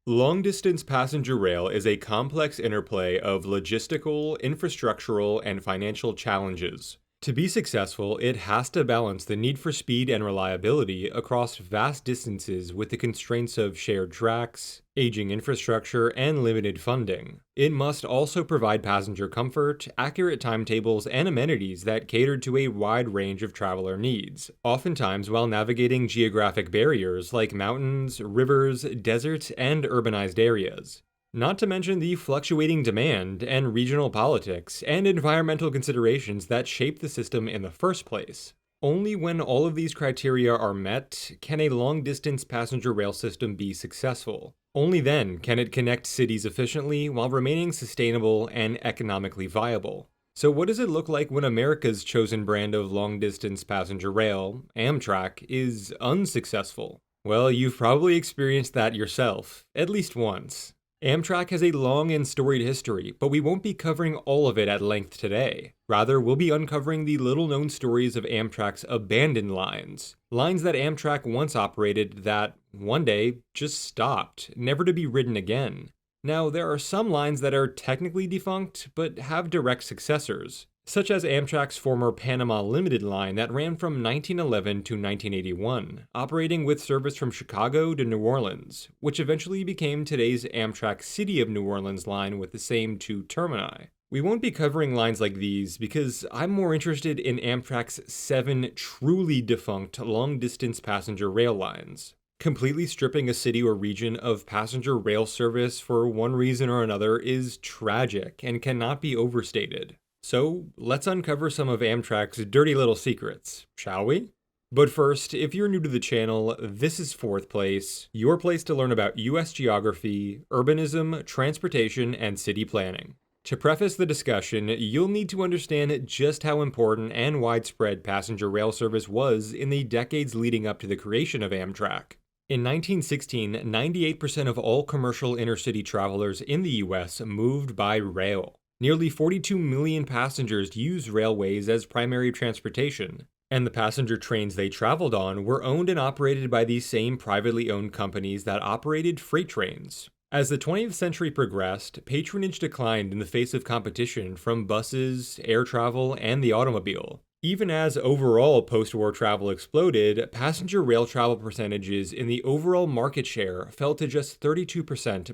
Long-distance passenger rail is a complex interplay of logistical, infrastructural, and financial challenges. To be successful, it has to balance the need for speed and reliability across vast distances with the constraints of shared tracks, aging infrastructure, and limited funding. It must also provide passenger comfort, accurate timetables, and amenities that cater to a wide range of traveler needs, oftentimes while navigating geographic barriers like mountains, rivers, deserts, and urbanized areas. Not to mention the fluctuating demand and regional politics and environmental considerations that shape the system in the first place. Only when all of these criteria are met can a long-distance passenger rail system be successful. Only then can it connect cities efficiently while remaining sustainable and economically viable. So what does it look like when America's chosen brand of long-distance passenger rail, Amtrak, is unsuccessful? Well, you've probably experienced that yourself, at least once. Amtrak has a long and storied history, but we won't be covering all of it at length today. Rather, we'll be uncovering the little-known stories of Amtrak's abandoned lines. Lines that Amtrak once operated that, one day, just stopped, never to be ridden again. Now, there are some lines that are technically defunct, but have direct successors, such as Amtrak's former Panama Limited line that ran from 1911 to 1981, operating with service from Chicago to New Orleans, which eventually became today's Amtrak City of New Orleans line with the same two termini. We won't be covering lines like these because I'm more interested in Amtrak's 7 truly defunct long-distance passenger rail lines. Completely stripping a city or region of passenger rail service for one reason or another is tragic and cannot be overstated. So, let's uncover some of Amtrak's dirty little secrets, shall we? But first, if you're new to the channel, this is Fourth Place, your place to learn about US geography, urbanism, transportation, and city planning. To preface the discussion, you'll need to understand just how important and widespread passenger rail service was in the decades leading up to the creation of Amtrak. In 1916, 98% of all commercial intercity travelers in the US moved by rail. Nearly 42 million passengers used railways as primary transportation, and the passenger trains they traveled on were owned and operated by the same privately owned companies that operated freight trains. As the 20th century progressed, patronage declined in the face of competition from buses, air travel, and the automobile. Even as overall post-war travel exploded, passenger rail travel percentages in the overall market share fell to just 32%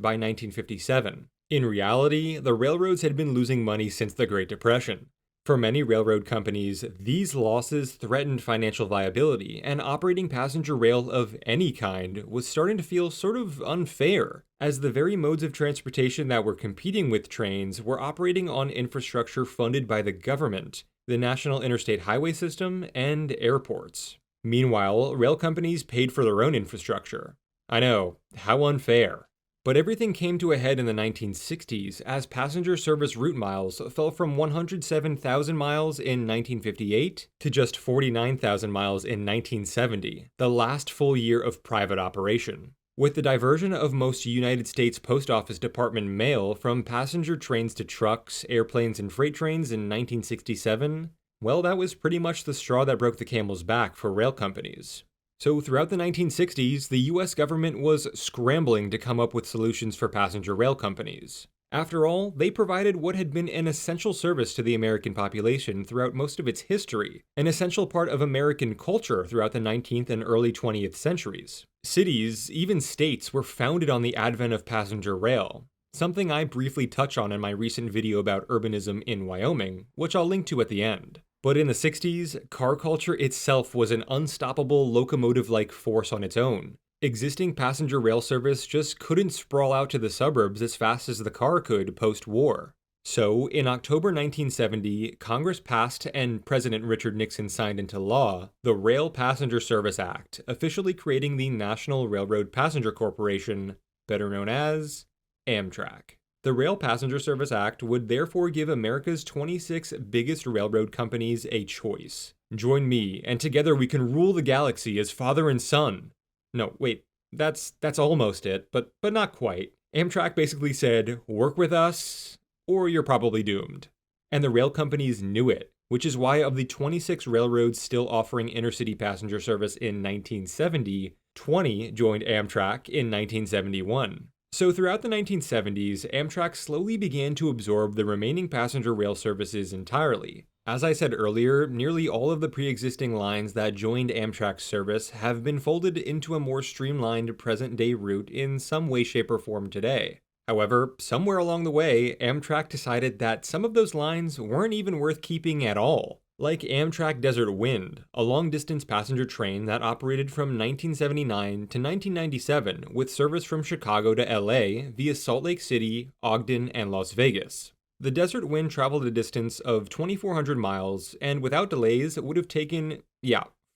by 1957. In reality, the railroads had been losing money since the Great Depression. For many railroad companies, these losses threatened financial viability, and operating passenger rail of any kind was starting to feel sort of unfair, as the very modes of transportation that were competing with trains were operating on infrastructure funded by the government, the National Interstate Highway System, and airports. Meanwhile, rail companies paid for their own infrastructure. I know, how unfair. But everything came to a head in the 1960s as passenger service route miles fell from 107,000 miles in 1958 to just 49,000 miles in 1970, the last full year of private operation. With the diversion of most United States Post Office Department mail from passenger trains to trucks, airplanes, and freight trains in 1967, well, that was pretty much the straw that broke the camel's back for rail companies. So throughout the 1960s, the US government was scrambling to come up with solutions for passenger rail companies. After all, they provided what had been an essential service to the American population throughout most of its history, an essential part of American culture throughout the 19th and early 20th centuries. Cities, even states, were founded on the advent of passenger rail, something I briefly touch on in my recent video about urbanism in Wyoming, which I'll link to at the end. But in the 60s, car culture itself was an unstoppable locomotive-like force on its own. Existing passenger rail service just couldn't sprawl out to the suburbs as fast as the car could post-war. So, in October 1970, Congress passed and President Richard Nixon signed into law the Rail Passenger Service Act, officially creating the National Railroad Passenger Corporation, better known as Amtrak. The Rail Passenger Service Act would therefore give America's 26 biggest railroad companies a choice. Join me, and together we can rule the galaxy as father and son. No, wait, that's almost it, but not quite. Amtrak basically said, work with us, or you're probably doomed. And the rail companies knew it, which is why of the 26 railroads still offering intercity passenger service in 1970, 20 joined Amtrak in 1971. So, throughout the 1970s, Amtrak slowly began to absorb the remaining passenger rail services entirely. As I said earlier, nearly all of the pre existing lines that joined Amtrak's service have been folded into a more streamlined present day route in some way, shape, or form today. However, somewhere along the way, Amtrak decided that some of those lines weren't even worth keeping at all. Like Amtrak Desert Wind, a long distance passenger train that operated from 1979 to 1997 with service from Chicago to LA via Salt Lake City, Ogden, and Las Vegas. The Desert Wind traveled a distance of 2,400 miles and without delays would have taken,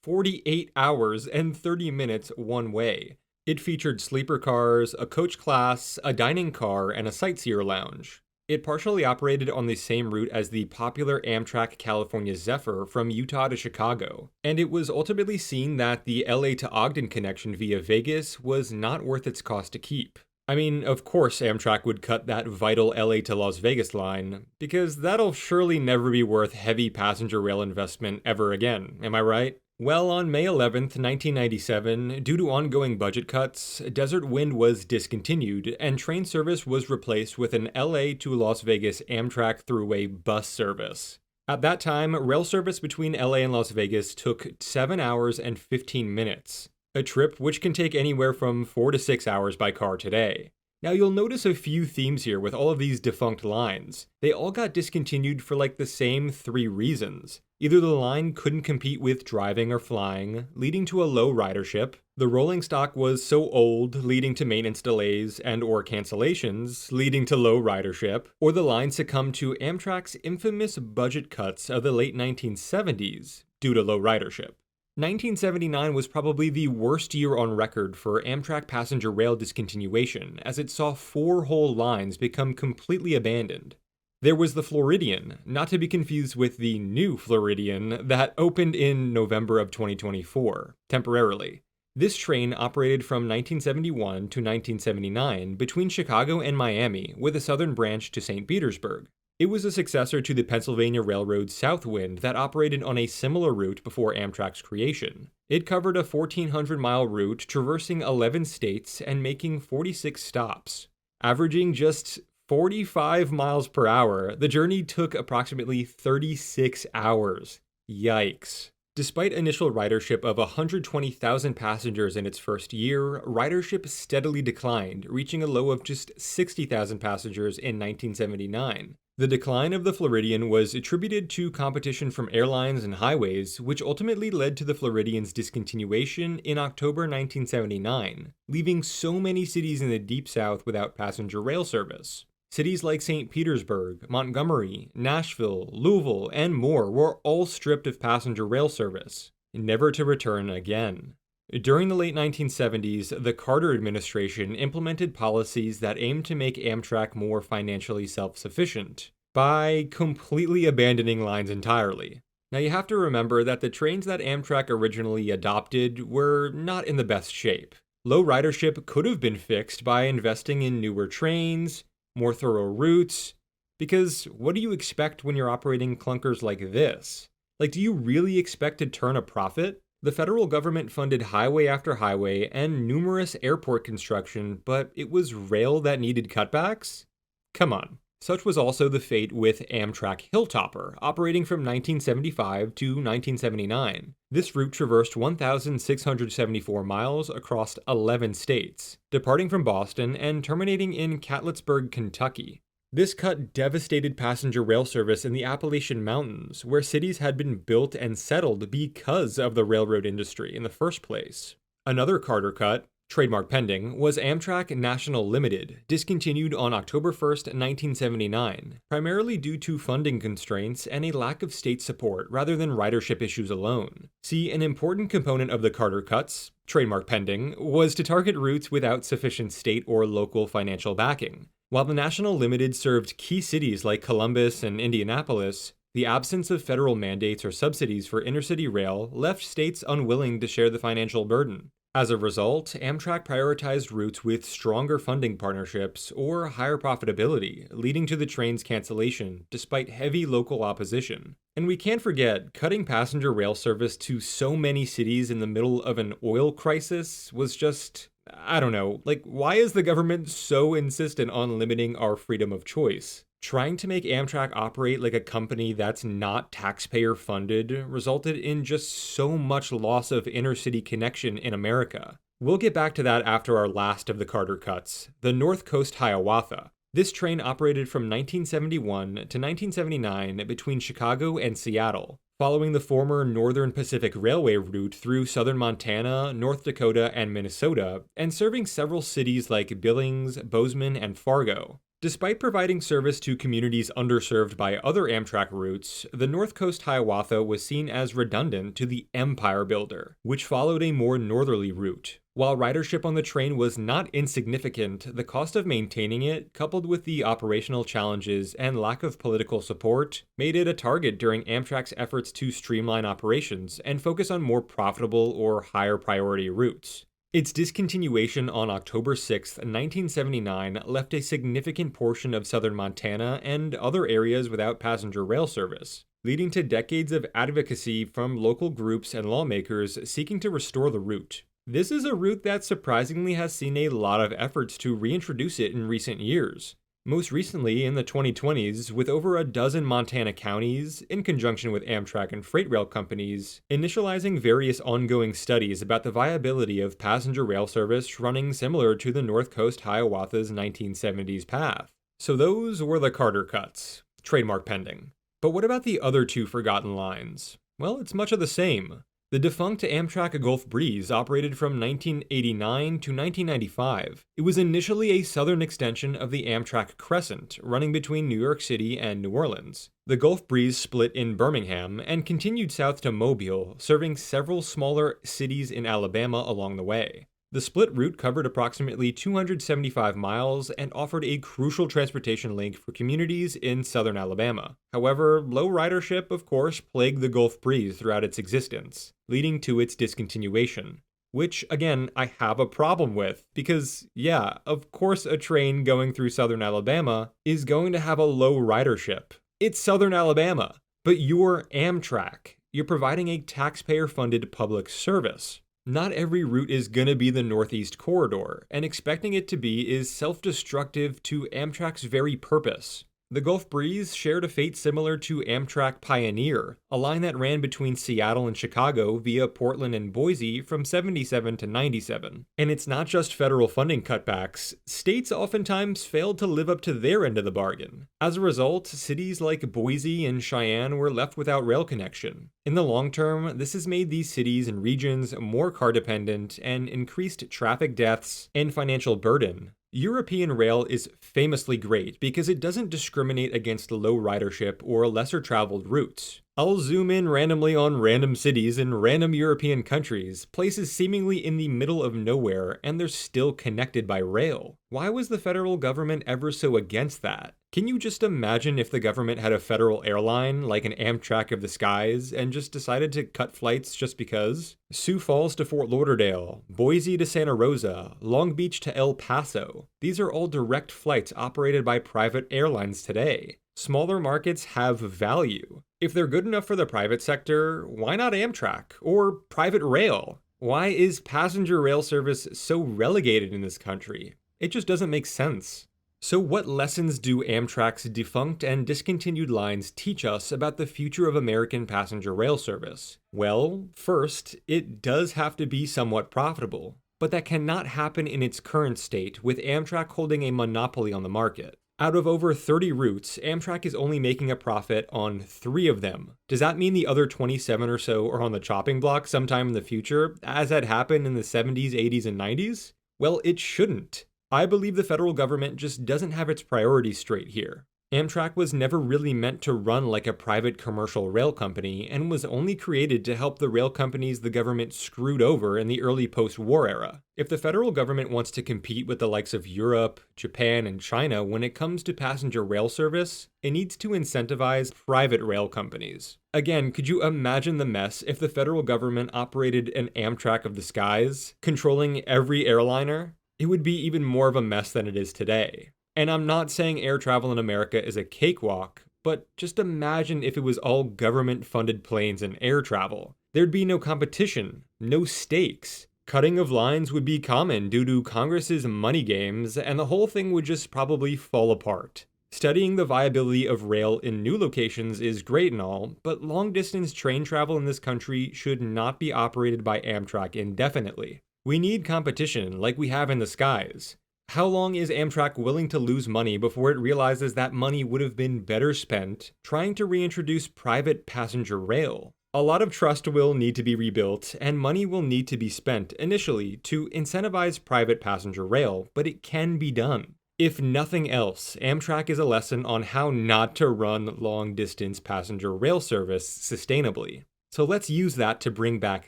48 hours and 30 minutes one way. It featured sleeper cars, a coach class, a dining car, and a sightseer lounge. It partially operated on the same route as the popular Amtrak California Zephyr from Utah to Chicago, and it was ultimately seen that the LA to Ogden connection via Vegas was not worth its cost to keep. I mean, of course Amtrak would cut that vital LA to Las Vegas line, because that'll surely never be worth heavy passenger rail investment ever again, am I right? Well, on May 11th, 1997, due to ongoing budget cuts, Desert Wind was discontinued, and train service was replaced with an LA to Las Vegas Amtrak Thruway bus service. At that time, rail service between LA and Las Vegas took 7 hours and 15 minutes, a trip which can take anywhere from 4 to 6 hours by car today. Now you'll notice a few themes here with all of these defunct lines. They all got discontinued for like the same 3 reasons. Either the line couldn't compete with driving or flying, leading to a low ridership, the rolling stock was so old, leading to maintenance delays and or cancellations, leading to low ridership, or the line succumbed to Amtrak's infamous budget cuts of the late 1970s due to low ridership. 1979 was probably the worst year on record for Amtrak passenger rail discontinuation, as it saw 4 whole lines become completely abandoned. There was the Floridian, not to be confused with the new Floridian that opened in November of 2024, temporarily. This train operated from 1971 to 1979 between Chicago and Miami, with a southern branch to St. Petersburg. It was a successor to the Pennsylvania Railroad Southwind that operated on a similar route before Amtrak's creation. It covered a 1,400-mile route traversing 11 states and making 46 stops. Averaging just 45 miles per hour, the journey took approximately 36 hours. Yikes. Despite initial ridership of 120,000 passengers in its first year, ridership steadily declined, reaching a low of just 60,000 passengers in 1979. The decline of the Floridian was attributed to competition from airlines and highways, which ultimately led to the Floridian's discontinuation in October 1979, leaving so many cities in the Deep South without passenger rail service. Cities like St. Petersburg, Montgomery, Nashville, Louisville, and more were all stripped of passenger rail service, never to return again. During the late 1970s, the Carter administration implemented policies that aimed to make Amtrak more financially self-sufficient by completely abandoning lines entirely. Now you have to remember that the trains that Amtrak originally adopted were not in the best shape. Low ridership could have been fixed by investing in newer trains, more thorough routes, because what do you expect when you're operating clunkers like this? Like, do you really expect to turn a profit? The federal government funded highway after highway and numerous airport construction, but it was rail that needed cutbacks? Come on. Such was also the fate with Amtrak Hilltopper, operating from 1975 to 1979. This route traversed 1,674 miles across 11 states, departing from Boston and terminating in Catlettsburg, Kentucky. This cut devastated passenger rail service in the Appalachian Mountains, where cities had been built and settled because of the railroad industry in the first place. Another Carter cut, trademark pending, was Amtrak National Limited, discontinued on October 1st, 1979, primarily due to funding constraints and a lack of state support rather than ridership issues alone. See, an important component of the Carter cuts, trademark pending, was to target routes without sufficient state or local financial backing. While the National Limited served key cities like Columbus and Indianapolis, the absence of federal mandates or subsidies for intercity rail left states unwilling to share the financial burden. As a result, Amtrak prioritized routes with stronger funding partnerships or higher profitability, leading to the train's cancellation despite heavy local opposition. And we can't forget, cutting passenger rail service to so many cities in the middle of an oil crisis was just I don't know, like, why is the government so insistent on limiting our freedom of choice? Trying to make Amtrak operate like a company that's not taxpayer funded resulted in just so much loss of inner city connection in America. We'll get back to that after our last of the Carter cuts, the North Coast Hiawatha. This train operated from 1971 to 1979 between Chicago and Seattle, following the former Northern Pacific Railway route through southern Montana, North Dakota, and Minnesota, and serving several cities like Billings, Bozeman, and Fargo. Despite providing service to communities underserved by other Amtrak routes, the North Coast Hiawatha was seen as redundant to the Empire Builder, which followed a more northerly route. While ridership on the train was not insignificant, the cost of maintaining it, coupled with the operational challenges and lack of political support, made it a target during Amtrak's efforts to streamline operations and focus on more profitable or higher priority routes. Its discontinuation on October 6, 1979 left a significant portion of southern Montana and other areas without passenger rail service, leading to decades of advocacy from local groups and lawmakers seeking to restore the route. This is a route that surprisingly has seen a lot of efforts to reintroduce it in recent years. Most recently in the 2020s, with over a dozen Montana counties, in conjunction with Amtrak and freight rail companies, initializing various ongoing studies about the viability of passenger rail service running similar to the North Coast Hiawatha's 1970s path. So those were the Carter cuts, trademark pending. But what about the other two forgotten lines? Well, it's much of the same. The defunct Amtrak Gulf Breeze operated from 1989 to 1995. It was initially a southern extension of the Amtrak Crescent, running between New York City and New Orleans. The Gulf Breeze split in Birmingham and continued south to Mobile, serving several smaller cities in Alabama along the way. The split route covered approximately 275 miles and offered a crucial transportation link for communities in southern Alabama. However, low ridership, of course, plagued the Gulf Breeze throughout its existence, leading to its discontinuation. Which, again, I have a problem with, because, yeah, of course a train going through southern Alabama is going to have a low ridership. It's southern Alabama, but you're Amtrak. You're providing a taxpayer-funded public service. Not every route is gonna be the Northeast Corridor, and expecting it to be is self-destructive to Amtrak's very purpose. The Gulf Breeze shared a fate similar to Amtrak Pioneer, a line that ran between Seattle and Chicago via Portland and Boise from 77 to 97. And it's not just federal funding cutbacks, states oftentimes failed to live up to their end of the bargain. As a result, cities like Boise and Cheyenne were left without rail connection. In the long term, this has made these cities and regions more car dependent and increased traffic deaths and financial burden. European rail is famously great because it doesn't discriminate against low ridership or lesser traveled routes. I'll zoom in randomly on random cities in random European countries, places seemingly in the middle of nowhere, and they're still connected by rail. Why was the federal government ever so against that? Can you just imagine if the government had a federal airline, like an Amtrak of the skies, and just decided to cut flights just because? Sioux Falls to Fort Lauderdale, Boise to Santa Rosa, Long Beach to El Paso. These are all direct flights operated by private airlines today. Smaller markets have value. If they're good enough for the private sector, why not Amtrak or private rail? Why is passenger rail service so relegated in this country? It just doesn't make sense. So what lessons do Amtrak's defunct and discontinued lines teach us about the future of American passenger rail service? Well, first, it does have to be somewhat profitable, but that cannot happen in its current state with Amtrak holding a monopoly on the market. Out of over 30 routes, Amtrak is only making a profit on 3 of them. Does that mean the other 27 or so are on the chopping block sometime in the future, as had happened in the 70s, 80s, and 90s? Well, it shouldn't. I believe the federal government just doesn't have its priorities straight here. Amtrak was never really meant to run like a private commercial rail company and was only created to help the rail companies the government screwed over in the early post-war era. If the federal government wants to compete with the likes of Europe, Japan, and China when it comes to passenger rail service, it needs to incentivize private rail companies. Again, could you imagine the mess if the federal government operated an Amtrak of the skies, controlling every airliner? It would be even more of a mess than it is today. And I'm not saying air travel in America is a cakewalk, but just imagine if it was all government-funded planes and air travel. There'd be no competition, no stakes. Cutting of lines would be common due to Congress's money games, and the whole thing would just probably fall apart. Studying the viability of rail in new locations is great and all, but long-distance train travel in this country should not be operated by Amtrak indefinitely. We need competition like we have in the skies. How long is Amtrak willing to lose money before it realizes that money would have been better spent trying to reintroduce private passenger rail? A lot of trust will need to be rebuilt, and money will need to be spent initially to incentivize private passenger rail, but it can be done. If nothing else, Amtrak is a lesson on how not to run long-distance passenger rail service sustainably. So let's use that to bring back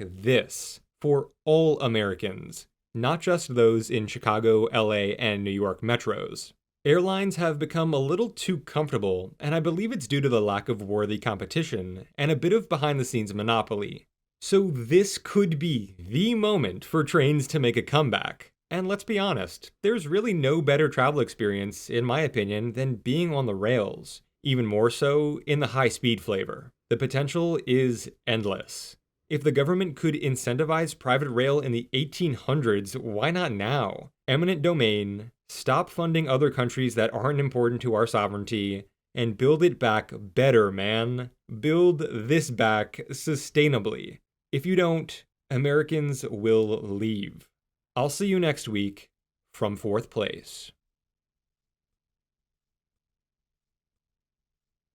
this for all Americans, not just those in Chicago, LA, and New York metros. Airlines have become a little too comfortable, and I believe it's due to the lack of worthy competition and a bit of behind-the-scenes monopoly. So this could be the moment for trains to make a comeback. And let's be honest, there's really no better travel experience, in my opinion, than being on the rails, even more so in the high-speed flavor. The potential is endless. If the government could incentivize private rail in the 1800s, why not now? Eminent domain, stop funding other countries that aren't important to our sovereignty, and build it back better, man. Build this back sustainably. If you don't, Americans will leave. I'll see you next week from fourth place.